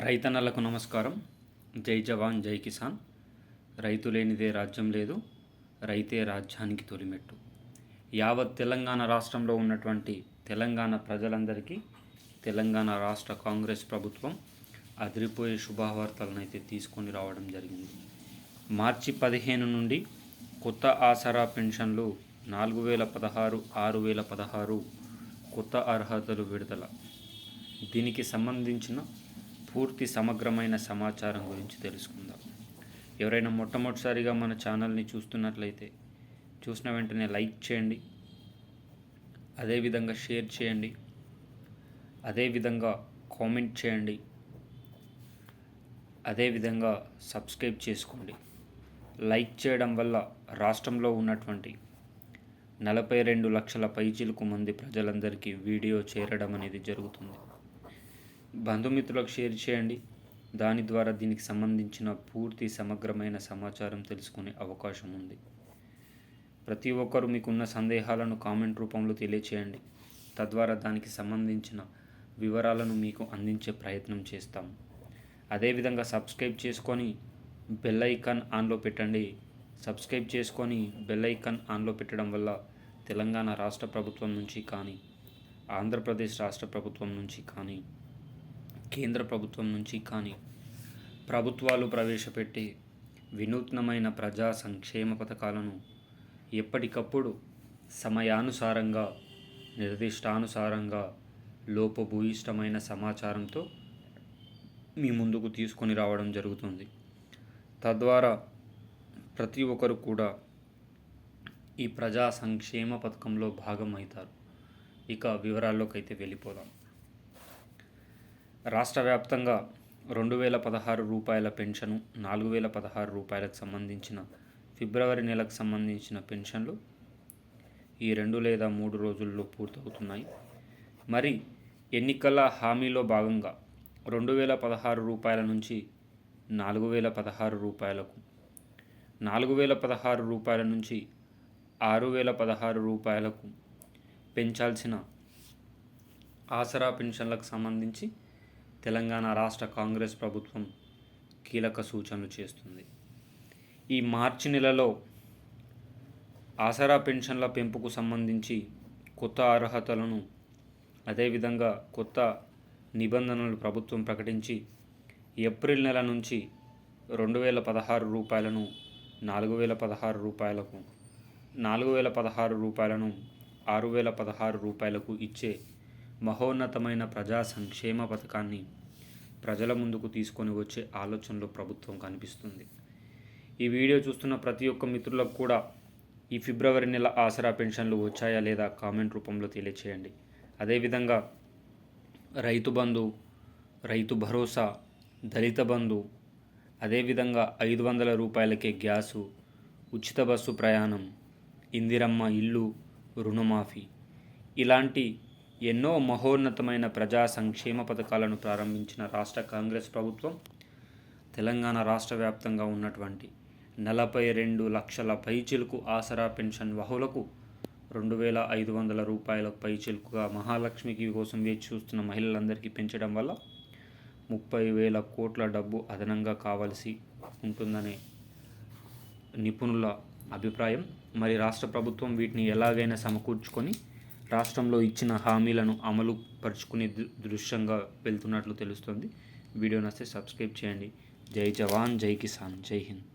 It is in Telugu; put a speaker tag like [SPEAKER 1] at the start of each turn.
[SPEAKER 1] రైతన్నలకు నమస్కారం. జై జవాన్ జై కిసాన్. రైతు లేనిదే రాజ్యం లేదు, రైతే రాజ్యానికి తొలిమెట్టు. యావత్ తెలంగాణ రాష్ట్రంలో ఉన్నటువంటి తెలంగాణ ప్రజలందరికీ తెలంగాణ రాష్ట్ర కాంగ్రెస్ ప్రభుత్వం అదిరిపోయే శుభవార్తలను అయితే తీసుకొని రావడం జరిగింది. మార్చి 15 నుండి కొత్త ఆసరా పెన్షన్లు 4016, 6016 కొత్త అర్హతలు విడుదల. దీనికి సంబంధించిన పూర్తి సమగ్రమైన సమాచారం గురించి తెలుసుకుందాం. ఎవరైనా మొట్టమొదటిసారిగా మన ఛానల్ని చూస్తున్నట్లయితే చూసిన వెంటనే లైక్ చేయండి, అదేవిధంగా షేర్ చేయండి, అదేవిధంగా కామెంట్ చేయండి, అదేవిధంగా సబ్స్క్రైబ్ చేసుకోండి. లైక్ చేయడం వల్ల రాష్ట్రంలో ఉన్నటువంటి 42 లక్షల పైచిలుకు మంది ప్రజలందరికీ వీడియో చేరడం అనేది జరుగుతుంది. బంధుమిత్రులకు షేర్ చేయండి. దాని ద్వారా దీనికి సంబంధించిన పూర్తి సమగ్రమైన సమాచారం తెలుసుకునే అవకాశం ఉంది. ప్రతి ఒక్కరూ మీకున్న సందేహాలను కామెంట్ రూపంలో తెలియచేయండి. తద్వారా దానికి సంబంధించిన వివరాలను మీకు అందించే ప్రయత్నం చేస్తాం. అదేవిధంగా సబ్స్క్రైబ్ చేసుకొని బెల్ ఐకాన్ ఆన్లో పెట్టండి. సబ్స్క్రైబ్ చేసుకొని బెల్ ఐకాన్ ఆన్లో పెట్టడం వల్ల తెలంగాణ రాష్ట్ర ప్రభుత్వం నుంచి కానీ, ఆంధ్రప్రదేశ్ రాష్ట్ర ప్రభుత్వం నుంచి కానీ, కేంద్ర ప్రభుత్వం నుంచి కానీ ప్రభుత్వాలు ప్రవేశపెట్టే వినూత్నమైన ప్రజా సంక్షేమ పథకాలను ఎప్పటికప్పుడు సమయానుసారంగా, నిర్దిష్టానుసారంగా, లోపభూయిష్టమైన సమాచారంతో మీ ముందుకు తీసుకొని రావడం జరుగుతుంది. తద్వారా ప్రతి ఒక్కరు కూడా ఈ ప్రజా సంక్షేమ పథకంలో భాగమవుతారు. ఇక వివరాల్లోకి అయితే వెళ్ళిపోదాం. రాష్ట్ర వ్యాప్తంగా 2016 రూపాయల పెన్షను, 4016 రూపాయలకు సంబంధించిన ఫిబ్రవరి నెలకు సంబంధించిన పెన్షన్లు ఈ 2 లేదా 3 రోజుల్లో పూర్తవుతున్నాయి. మరి ఎన్నికల హామీలో భాగంగా 2016 రూపాయల నుంచి 4016 రూపాయలకు, 4016 రూపాయల నుంచి 6016 రూపాయలకు పెంచాల్సిన ఆసరా పెన్షన్లకు సంబంధించి తెలంగాణ రాష్ట్ర కాంగ్రెస్ ప్రభుత్వం కీలక సూచనలు చేస్తుంది. ఈ మార్చి నెలలో ఆసరా పెన్షన్ల పెంపుకు సంబంధించి కొత్త అర్హతలను, అదేవిధంగా కొత్త నిబంధనలు ప్రభుత్వం ప్రకటించి ఏప్రిల్ నెల నుంచి 2016 రూపాయలను 4016 రూపాయలకు, 4016 రూపాయలను 6016 రూపాయలకు ఇచ్చే మహోన్నతమైన ప్రజా సంక్షేమ పథకాన్ని ప్రజల ముందుకు తీసుకొని వచ్చే ఆలోచనలో ప్రభుత్వం కనిపిస్తుంది. ఈ వీడియో చూస్తున్న ప్రతి ఒక్క మిత్రులకు కూడా ఈ ఫిబ్రవరి నెల ఆసరా పెన్షన్లు వచ్చాయా లేదా కామెంట్ రూపంలో తెలియచేయండి. అదేవిధంగా రైతు బంధు, రైతు భరోసా, దళిత బంధు, అదేవిధంగా 500 రూపాయలకే గ్యాసు, ఉచిత బస్సు ప్రయాణం, ఇందిరమ్మ ఇల్లు, రుణమాఫీ ఇలాంటి ఎన్నో మహోన్నతమైన ప్రజా సంక్షేమ పథకాలను ప్రారంభించిన రాష్ట్ర కాంగ్రెస్ ప్రభుత్వం తెలంగాణ రాష్ట్ర వ్యాప్తంగా ఉన్నటువంటి 42 లక్షల పైచిలుకు ఆసరా పెన్షన్ బహుళకు 2500 రూపాయల పైచిలుకుగా మహాలక్ష్మికి కోసం వేచి చూస్తున్న మహిళలందరికీ పెంచడం వల్ల 30,000 కోట్ల డబ్బు అదనంగా కావాల్సి ఉంటుందనే నిపుణుల అభిప్రాయం. మరి రాష్ట్ర ప్రభుత్వం వీటిని ఎలాగైనా సమకూర్చుకొని రాష్ట్రంలో ఇచ్చిన హామీలను అమలు పరుచుకునే దృశ్యంగా వెళ్తున్నట్లు తెలుస్తుంది. వీడియో నచ్చితే సబ్స్క్రైబ్ చేయండి. జై జవాన్ జై కిసాన్, జై హింద్.